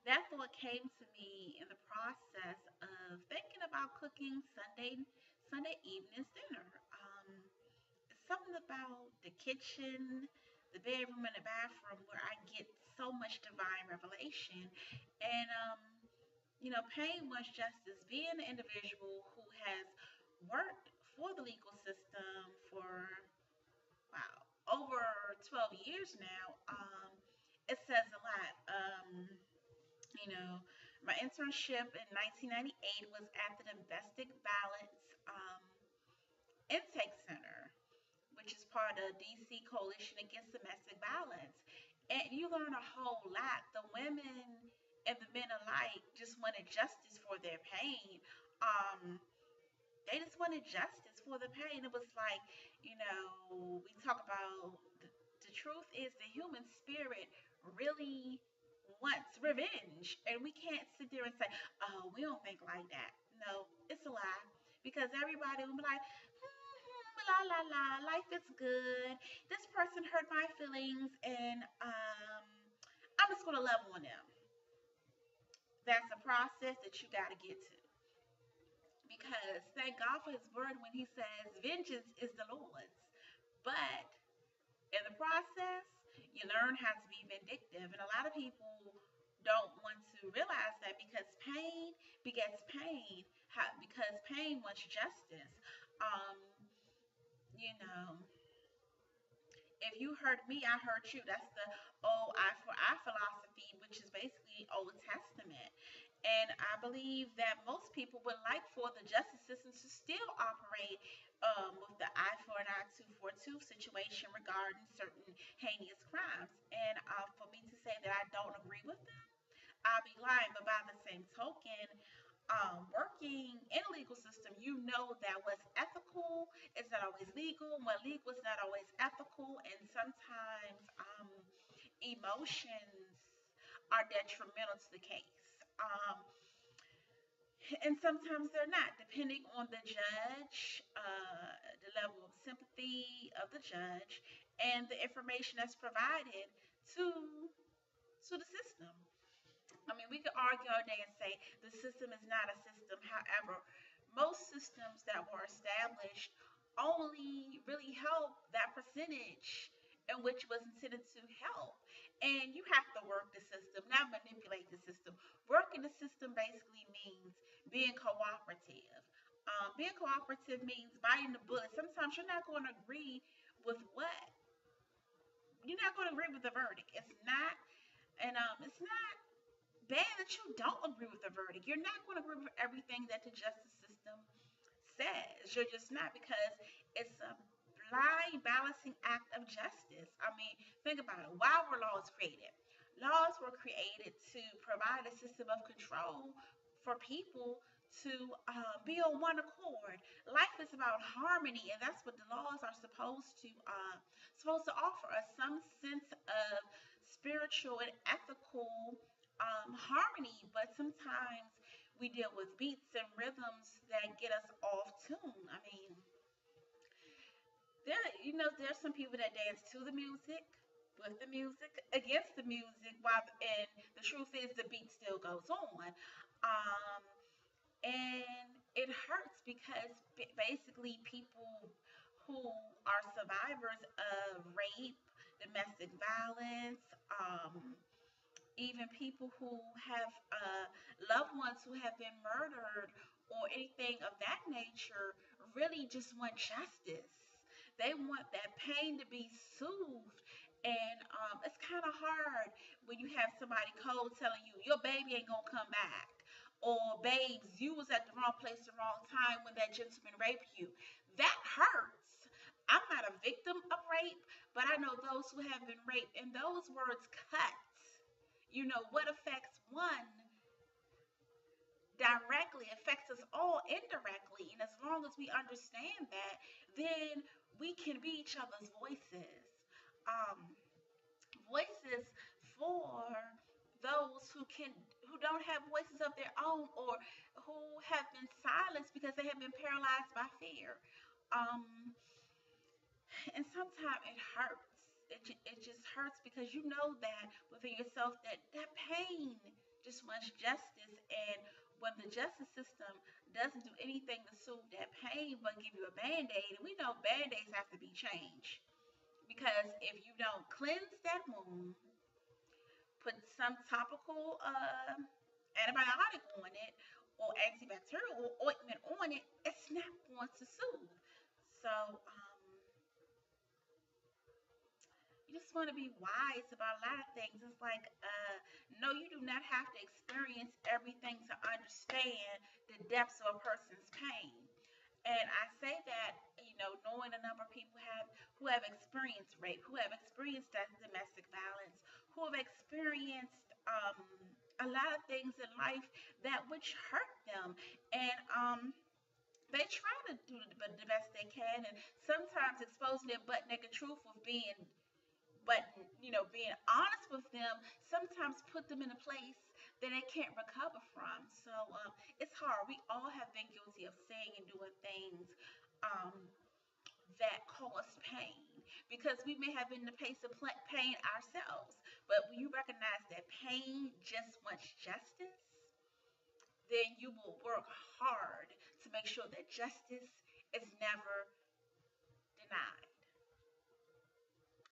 that thought came to me in the process of thinking about cooking Sunday evening's dinner. Something about the kitchen, the bedroom, and the bathroom where I get so much divine revelation. And pain was justice. Being an individual who has worked for the legal system for wow over 12 years now, it says a lot. You know, my internship in 1998 was at the Domestic Violence Intake Center, which is part of DC Coalition Against Domestic Violence. And you learn a whole lot. The women and the men alike just wanted justice for their pain. Um, they just wanted justice for the pain. It was like, we talk about the truth is the human spirit really wants revenge. And we can't sit there and say, oh, we don't think like that. No, it's a lie. Because everybody will be like, la la la, life is good. This person hurt my feelings, and I'm just gonna love on them. That's a process that you got to get to. Because thank God for His word when He says, "Vengeance is the Lord's." But in the process, you learn how to be vindictive, and a lot of people don't want to realize that because pain begets pain. Because pain wants justice. Um, you know, if you hurt me, I hurt you. That's the old eye for eye philosophy, which is basically Old Testament. And I believe that most people would like for the justice system to still operate with the eye for an eye, tooth for a tooth situation regarding certain heinous crimes. And for me to say that I don't agree with them, I'll be lying. But by the same token, working in a legal system, you know that what's ethical is not always legal, and what legal is not always ethical, and sometimes emotions are detrimental to the case. And sometimes they're not, depending on the judge, the level of sympathy of the judge, and the information that's provided to to the system. I mean, we could argue all day and say the system is not a system. However, most systems that were established only really help that percentage in which was intended to help. And you have to work the system, not manipulate the system. Working the system basically means being cooperative. Being cooperative means biting the bullet. Sometimes with what you're not going to agree with the verdict. It's not, and it's not bad that you don't agree with the verdict. You're not going to agree with everything that the justice system says. You're just not because it's a blind balancing act of justice. I mean, think about it. Why were laws created? Laws were created to provide a system of control for people to be on one accord. Life is about harmony, and that's what the laws are supposed to offer us some sense of spiritual and ethical harmony. But sometimes we deal with beats and rhythms that get us off tune. I mean, there's some people that dance to the music, with the music, against the music, and the truth is the beat still goes on. Um, and it hurts because basically people who are survivors of rape, domestic violence, even people who have loved ones who have been murdered or anything of that nature really just want justice. They want that pain to be soothed. And it's kind of hard when you have somebody cold telling you your baby ain't gonna come back, or babes, you was at the wrong place the wrong time when that gentleman raped you. That hurts. I'm not a victim of rape, but I know those who have been raped, and those words cut. What affects one directly affects us all indirectly. And as long as we understand that, then we can be each other's voices. Um, Voices for those who don't have voices of their own, or who have been silenced because they have been paralyzed by fear. Um, and sometimes it hurts. It just hurts because you know that within yourself that pain just wants justice. And when the justice system doesn't do anything to soothe that pain but give you a band-aid, and we know band-aids have to be changed, because if you don't cleanse that wound, put some topical antibiotic on it or antibacterial ointment on it, it's not going to soothe. So you just want to be wise about a lot of things. It's like, no, you do not have to experience everything to understand the depths of a person's pain. And I say that, knowing a number of people who have experienced rape, who have experienced that domestic violence, who have experienced a lot of things in life that which hurt them, and they try to do the best they can, and sometimes exposing their butt naked truth of being, but being honest with them sometimes put them in a place that they can't recover from. So it's hard. We all have been guilty of saying and doing things um, that cause pain, because we may have been in the place of pain ourselves. But when you recognize that pain just wants justice, then you will work hard to make sure that justice is never denied.